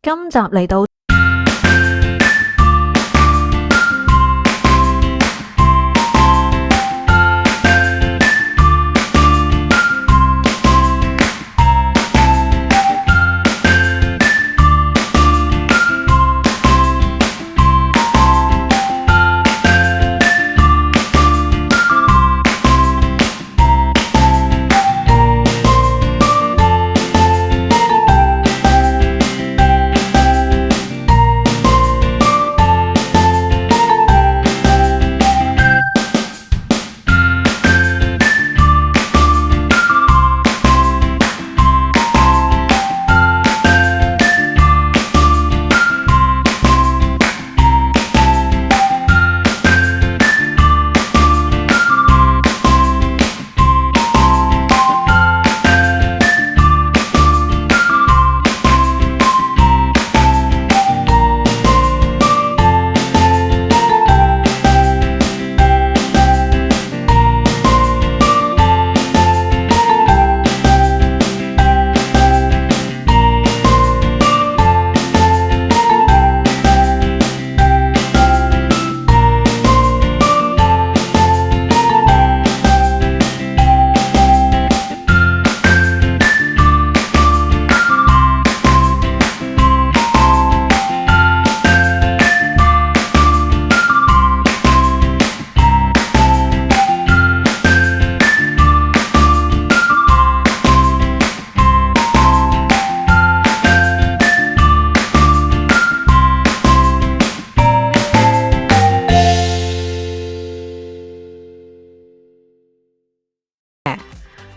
今集嚟到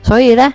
所以呢，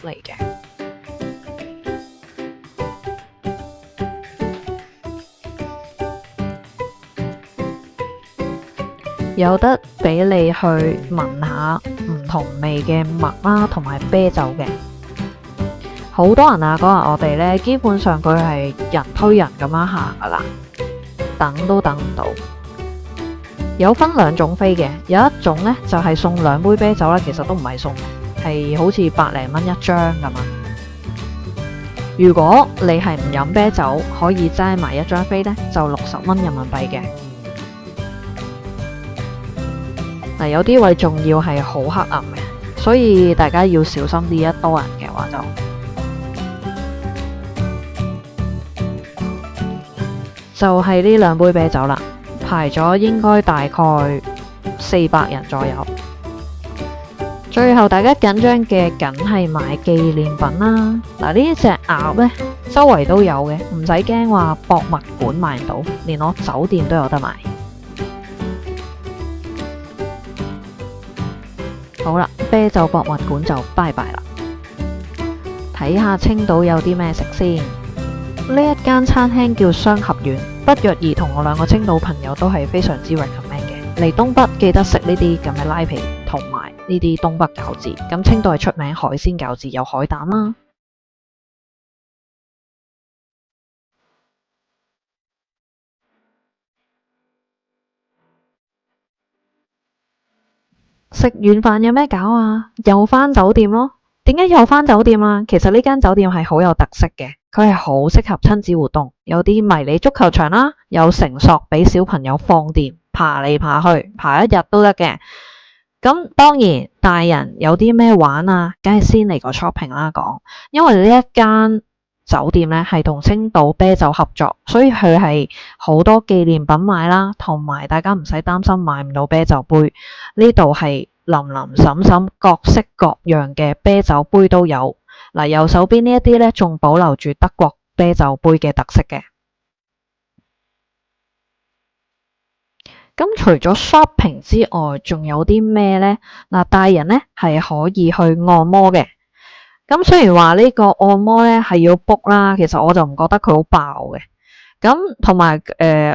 嚟嘅。有得俾你去聞下唔同味嘅麥啦，同埋啤酒嘅。好多人啊，嗰日我哋呢，基本上佢係人推人咁樣行噶啦，等都等唔到。有分兩種飛嘅，有一種呢，就係送2杯啤酒啦，其實都唔係送嘅，係好似100零蚊一張咁啊。如果你係唔飲啤酒，可以齋埋一張飛呢，就60蚊人民幣嘅。嗱，有啲位仲要係好黑暗嘅，所以大家要小心啲，一多人嘅話就係呢2杯啤酒啦，排咗應該大概400人左右。最後大家緊張嘅梗係買紀念品啦。嗱，呢隻鴨呢，周圍都有嘅，唔使驚話博物館買唔到，連我酒店都有得買。好啦，啤酒博物館就拜拜啦。睇下青島有啲咩食先。呢一間餐廳叫雙合苑，不約而同我2個青島朋友都係非常之 recommend 嘅。嚟東北記得食呢啲咁嘅拉皮同埋呢啲東北餃子。咁青島係出名海鮮餃子，有海膽啦。食完飯有咩搞啊？又返酒店咯。點解又返酒店啊？其實呢間酒店係好有特色嘅，佢係好適合親子活動，有啲迷你足球場啦，有繩索俾小朋友放電，爬嚟爬去，爬一日都得嘅。咁當然大人有啲咩玩啊，梗係先嚟個 shopping 啦講，因為呢一間酒店咧係同青島啤酒合作，所以佢係好多紀念品買啦，同埋大家唔使擔心買唔到啤酒杯，呢度係林林沈沈各式各樣嘅啤酒杯都有。嗱，右手邊呢一啲咧仲保留住德國啤酒杯嘅特色嘅。咁除咗 shopping 之外，仲有啲咩呢？嗱，大人咧係可以去按摩嘅。咁雖然話呢個按摩咧係要 book 啦，其實我就唔覺得佢好爆嘅。咁同埋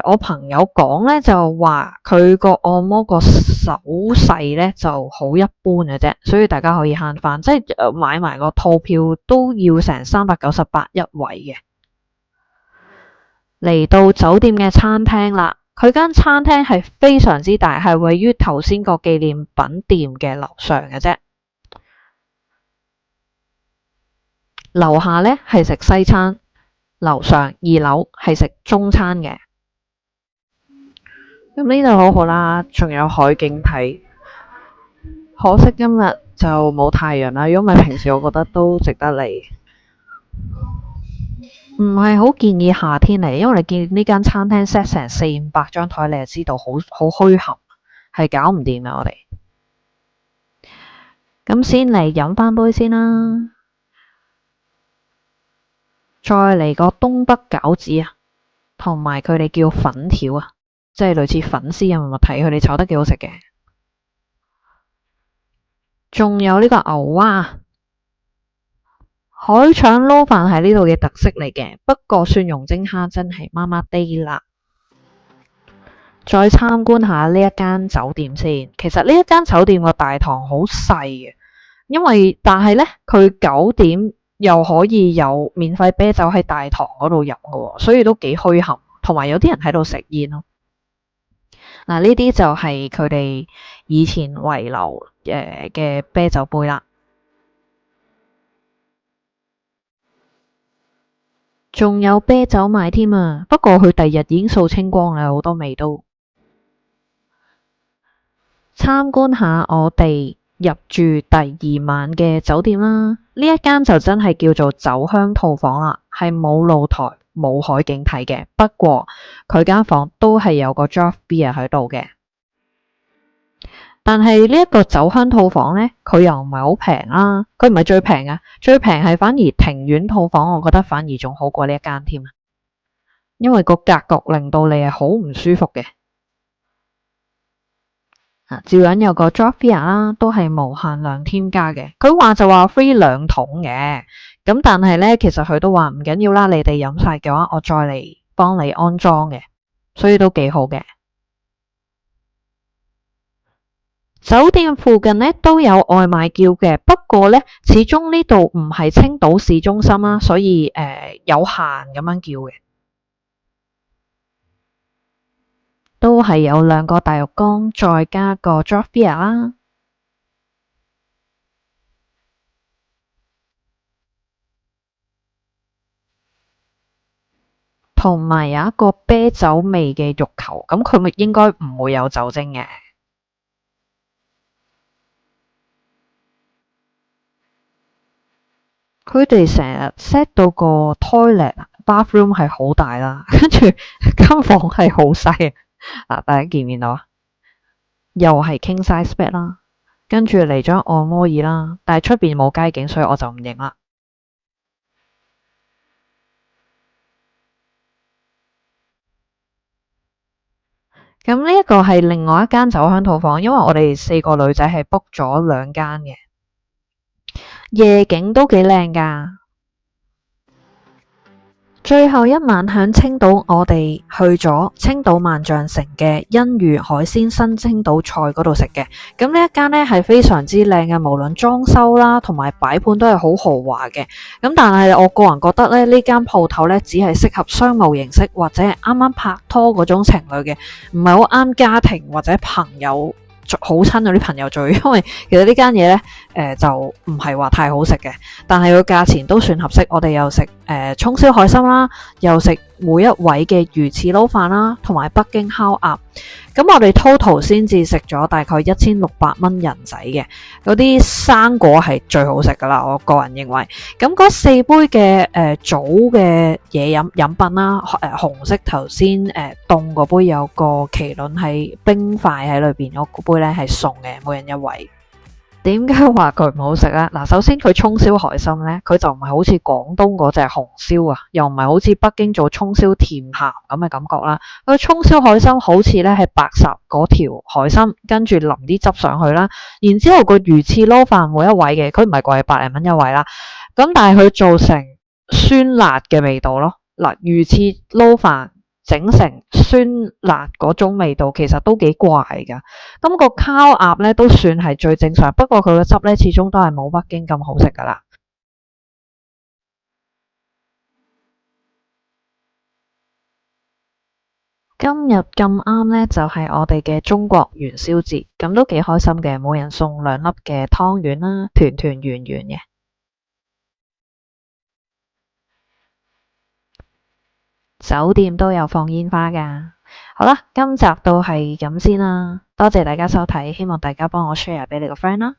我朋友講咧就話佢個按摩個手勢咧就好一般嘅啫，所以大家可以慳返，即係買埋個套票都要成398一位嘅。嚟到酒店嘅餐廳啦，佢間餐廳係非常之大，係位於頭先個紀念品店嘅樓上嘅啫。樓下咧係食西餐，樓上2樓係食中餐嘅。咁呢度好好啦，仲有海景睇。可惜今日就冇太陽啦，因為平時我覺得都值得嚟。唔係好建議夏天嚟，因為你見呢間餐廳 set 成400-500張台，你就知道好墟冚，係搞唔掂嘅我哋。咁先嚟飲返杯先啦。再嚟個東北餃子啊，同埋佢哋叫粉條啊，即係類似粉絲咁嘅物體，佢哋炒得幾好食嘅。仲有呢個牛蛙，海腸撈飯係呢度嘅特色嚟嘅，不過蒜蓉蒸蝦真係麻麻地啦。再參觀下呢一間酒店先，其實呢一間酒店個大堂好細嘅，但係呢，佢9點又可以有免費啤酒喺大堂嗰度飲嘅，所以都幾墟冚，同埋有啲人喺度食煙咯。嗱，呢啲就係佢哋以前遺留嘅啤酒杯啦，仲有啤酒賣添啊！不過佢第二日已經掃清光啦，好多味都。參觀下我哋入住第2晚嘅酒店啦，呢一間就真係叫做酒香套房啦，係冇露台冇海景睇嘅，不過佢間房都係有個 draft beer 喺度嘅。但係呢一個酒香套房呢，佢又唔係好平啦，佢唔係最平啊，最平係反而庭院套房，我覺得反而仲好過呢一間添，因為個格局令到你係好唔舒服嘅。照樣有個 draft beer 啦，都係無限量添加嘅。佢話就話 free 2桶嘅，咁但係呢，其實佢都話唔緊要啦，你哋飲晒嘅話，我再嚟幫你安裝嘅，所以都幾好嘅。酒店附近呢都有外賣叫嘅，不過呢，始終呢度唔係青島市中心啦，所以有限咁樣叫嘅。都係有2個大浴缸，再加個 draft beer 啦，同埋有一個啤酒味嘅浴球，咁佢咪應該唔會有酒精嘅。佢哋成日 set 到個 toilet、bathroom 係好大啦，跟住間房係好細啊！大家見唔見到啊？又係 king size bed 啦，跟住嚟張按摩椅啦，但係出邊冇街景，所以我就唔影啦。咁呢一個係另外一間酒香套房，因為我哋4個女仔係 book 咗2間嘅，夜景都幾靚㗎。最後一晚喺青島，我哋去咗青島萬象城嘅欣裕海鮮新青島菜嗰度食嘅。咁呢一間呢係非常之靚嘅，無論裝修啦同埋擺盤都係好豪華嘅。咁但係我個人覺得咧，呢間鋪頭呢只係適合商務形式或者係啱啱拍拖嗰種情侶嘅，唔係好啱家庭或者朋友好親嗰啲朋友聚，因為其實呢間嘢呢，就唔係話太好食嘅，但係個價錢都算合適。我哋又食葱燒海參啦，又食每一位嘅魚翅撈飯啦，同埋北京烤鴨。咁我哋 total 先至食咗大概1600蚊人仔嘅，嗰啲生果係最好食噶啦，我個人認為。咁嗰4杯嘅早嘅嘢飲品啦，紅色頭先凍嗰杯有個麒麟係冰塊喺裏邊，嗰杯咧係送嘅，每人一位。點解話佢唔好食呢？嗱，首先佢葱燒海參呢，佢就唔係好似廣東嗰隻紅燒啊，又唔係好似北京做葱燒甜鹹咁嘅感覺啦。佢葱燒海參好似呢係白烚嗰條海參，跟住淋啲汁上去啦，然之後個魚翅撈飯每一位嘅，佢唔係貴，100零蚊一位啦。咁但係佢做成酸辣嘅味道咯。嗱，魚翅撈飯整成酸辣嗰種味道，其實都幾怪噶。咁個烤鴨咧都算係最正常，不過佢個汁咧始終都係冇北京咁好食噶啦。今日咁啱咧，就係我哋嘅中國元宵節，咁都幾開心嘅，每人送2粒嘅湯圓啦，團團圓圓嘅。酒店都有放煙花㗎。好啦，今集到係咁先啦，多謝大家收睇，希望大家幫我 share 俾你個 friend 啦。